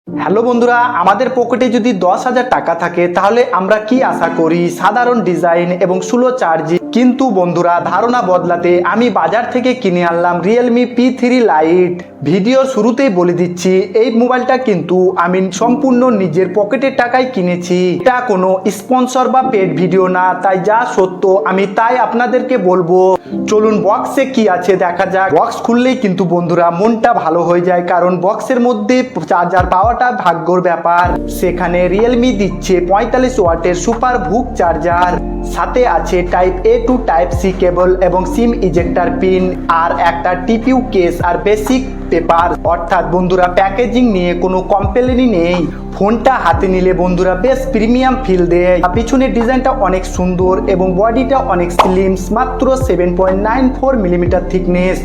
Hello বন্ধুরা, আমাদের পকেটে যদি 10,000 টাকা থাকে তাহলে আমরা কি আশা করি? সাধারণ ডিজাইন এবং স্লো চার্জিং। কিন্তু বন্ধুরা, ধারণা বদলাতে আমি বাজার থেকে কিনে আনলাম রিয়েলমি P3 লাইট। ভিডিওর শুরুতেই বলে দিচ্ছি, এই মোবাইলটা কিন্তু আমি সম্পূর্ণ নিজের পকেটের টাকায় কিনেছি। এটা কোনো স্পন্সর বা পেড ভিডিও না, তাই যা সত্য আমি তাই আপনাদেরকে বলবো। চলুন বক্সে কি আছে দেখা যাক। বক্স খুললেই কিন্তু বন্ধুরা মনটা ভালো হয়ে যায়, কারণ বক্সের মধ্যে চার্জার পাওয়াটা ভাগ্যর ব্যাপার। সেখানে রিয়েলমি দিচ্ছে 45 ওয়াটের সুপার ভুক চার্জার, সাথে আছে type A to type C cable এবং সিম ইজেক্টার পিন, আর একটা টিপিউ কেস আর বেসিক পেপার। অর্থাৎ বন্ধুরা, প্যাকেজিং নিয়ে কোনো কমপ্লেনই নেই। ফোনটা হাতে নিলে বন্ধুরা বেশ প্রিমিয়াম ফিল দেয়। পিছনের ডিজাইনটা অনেক সুন্দর এবং বডিটা অনেক স্লিম, মাত্র 7.94 মিলিমিটার থিকনেস,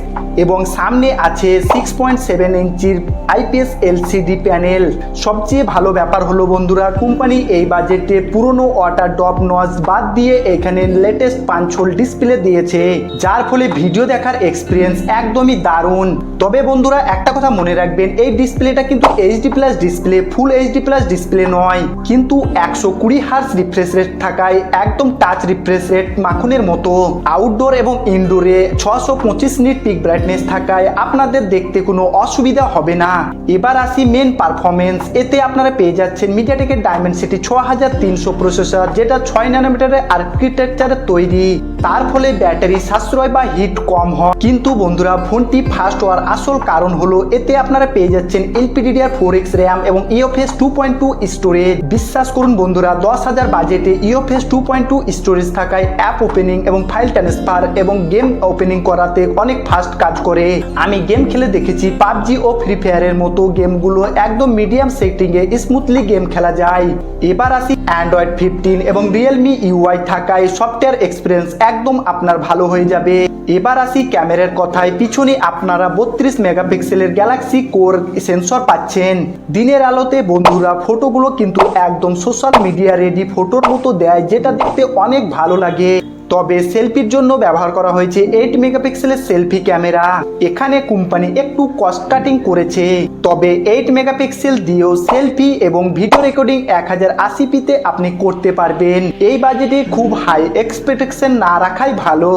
এবং সামনে আছে 6.7 ইঞ্চির IPS LCD প্যানেল। সবচেয়ে ভালো ব্যাপার হলো বন্ধুরা, কোম্পানি এই বাজেটে পুরনো ওয়াটার ড্রপ নচ বাদ দিয়ে এখানে লেটেস্ট পাঞ্চ হোল ডিসপ্লে দিয়েছে, যার ফলে ভিডিও দেখার এক্সপিরিয়েন্স একদমই দারুণ। তবে বন্ধুরা, একটা কথা মনে রাখবেন, এই ডিসপ্লেটা কিন্তু HD+ ডিসপ্লে, ফুল HD+ ডিসপ্লে নয়, কিন্তু 120 হার্জ রিফ্রেশ রেট থাকায় একদম টাচ রিফ্রেশ রেট মাখনের মতো। আউটডোর এবং ইনডোরে 625 নিট পিক ব্রাইটনেস থাকায় আপনাদের দেখতে কোনো অসুবিধা হবে না। এবার আসি মেন পারফরমেন্স। এতে আপনারা পেয়ে যাচ্ছেন মিডিয়াটেকের ডায়মেনসিটি 6300 প্রসেসর, যেটা 6 ন্যানোমিটারের আর্কিটেকচারে তৈরি, তার ফলে ব্যাটারি সাশ্রয় বা হিট কম হয়। কিন্তু বন্ধুরা, ফোনটি ফাস্ট হওয়ার আসল কারণ হলো এতে আপনারা পেয়ে যাচ্ছেন LPDDR4X র্যাম এবং UFS 2.2 স্টোরেজ। বিশ্বাস করুন বন্ধুরা, 10,000 বাজেটে UFS 2.2 স্টোরেজ থাকায় অ্যাপ ওপেনিং এবং ফাইল ট্রান্সফার এবং গেম ওপেনিং করাতে অনেক ফাস্ট কাজ করে। আমি গেম খেলে দেখেছি, পাবজি ও ফ্রি ফায়ারের মতো গেমগুলো একদম মিডিয়াম সেটিংয়ে স্মুথলি গেম খেলা যায়। এবার আসি অ্যান্ড্রয়েড 15 এবং রিয়েলমি UI থাকায় সফটওয়্যার এক্সপিরিয়েন্স একদম আপনার ভালো হয়ে যাবে। এবার আসি ক্যামেরার কথায়। পিছনে আপনারা 32 মেগাপিক্সেলের গ্যালাক্সি কোর সেন্সর পাচ্ছেন। দিনের আলোতে বন্ধুরা ফটোগুলো কিন্তু একদম সোশ্যাল মিডিয়া রেডি ফটোর মতো দেয়, যেটা দেখতে অনেক ভালো লাগে। তবে সেলফির জন্য ব্যবহার করা হয়েছে 8 মেগাপিক্সেলের সেলফি ক্যামেরা। এখানে কোম্পানি একটু কস্ট কাটিং করেছে, তবে 8 মেগাপিক্সেল দিয়েও সেলফি এবং ভিডিও রেকর্ডিং 1080p-তে আপনি করতে পারবেন। এই বাজেটে খুব হাই এক্সপেকটেশন না রাখাই ভালো।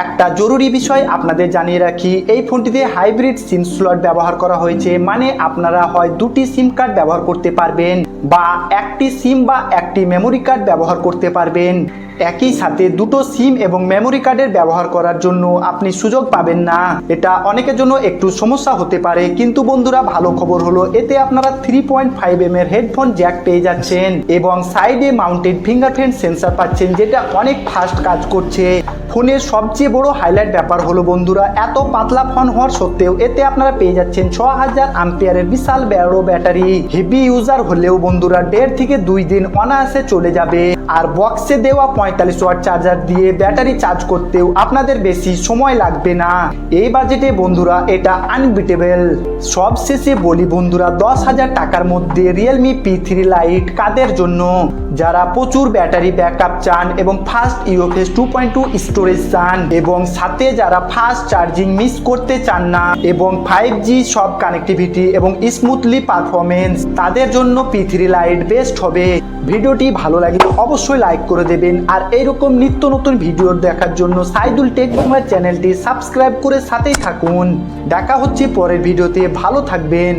একটা জরুরি বিষয় আপনাদের জানিয়ে রাখি, এই ফোনটিতে হাইব্রিড সিম স্লট ব্যবহার করা হয়েছে, মানে আপনারা হয় দুটি সিম কার্ড ব্যবহার করতে পারবেন বা একটি সিম বা একটি মেমোরি কার্ড ব্যবহার করতে পারবেন। একই সাথে দুটো সিম এবং মেমোরি কার্ডের ব্যবহার করার জন্য আপনি সুযোগ পাবেন না। এটা অনেকের জন্য একটু সমস্যা হতে পারে, কিন্তু বন্ধুরা ভালো খবর হলো এতে আপনারা 3.5mm এর হেডফোন জ্যাক পেয়ে যাচ্ছেন এবং সাইডে মাউন্টেড ফিঙ্গারপ্রিন্ট সেন্সর পাচ্ছেন, যেটা অনেক ফাস্ট কাজ করছে। ফোনের সবচেয়ে বড় হাইলাইট ব্যাপার হলো বন্ধুরা, এত পাতলা ফোন হওয়ার সত্ত্বেও এতে আপনারা পেয়ে যাচ্ছেন 6000 অ্যাম্পিয়ারের বিশাল বড় ব্যাটারি। হেভি ইউজার হলেও বন্ধুরা 1.5 থেকে 2 দিন অনায়াসে চলে যাবে। আর বক্সে দেওয়া 45 ওয়াট চার্জার দিয়ে ব্যাটারি চার্জ করতেও আপনাদের বেশি সময় লাগবে না। এই বাজেটে বন্ধুরা এটা আনবিটেবল। সব শেষে বলি বন্ধুরা, 10,000 টাকার মধ্যে রিয়েলমি P3 লাইট কাদের জন্য? যারা প্রচুর ব্যাটারি ব্যাকআপ চান এবং ফাস্ট UFS 2.2 স্টোরেজ চান, এবং সাথে যারা ফাস্ট চার্জিং মিস করতে চান না এবং 5G সব কানেক্টিভিটি এবং স্মুথলি পারফরমেন্স, তাদের জন্য P3 লাইট বেস্ট হবে। ভিডিওটি ভালো লাগলে অবশ্যই লাইক করে দেবেন, আর এইরকম নিত্য নতুন ভিডিও দেখার জন্য সাইদুল টেক বাংলা চ্যানেলটি সাবস্ক্রাইব করে সাথেই থাকুন। দেখা হচ্ছে পরের ভিডিওতে, ভালো থাকবেন।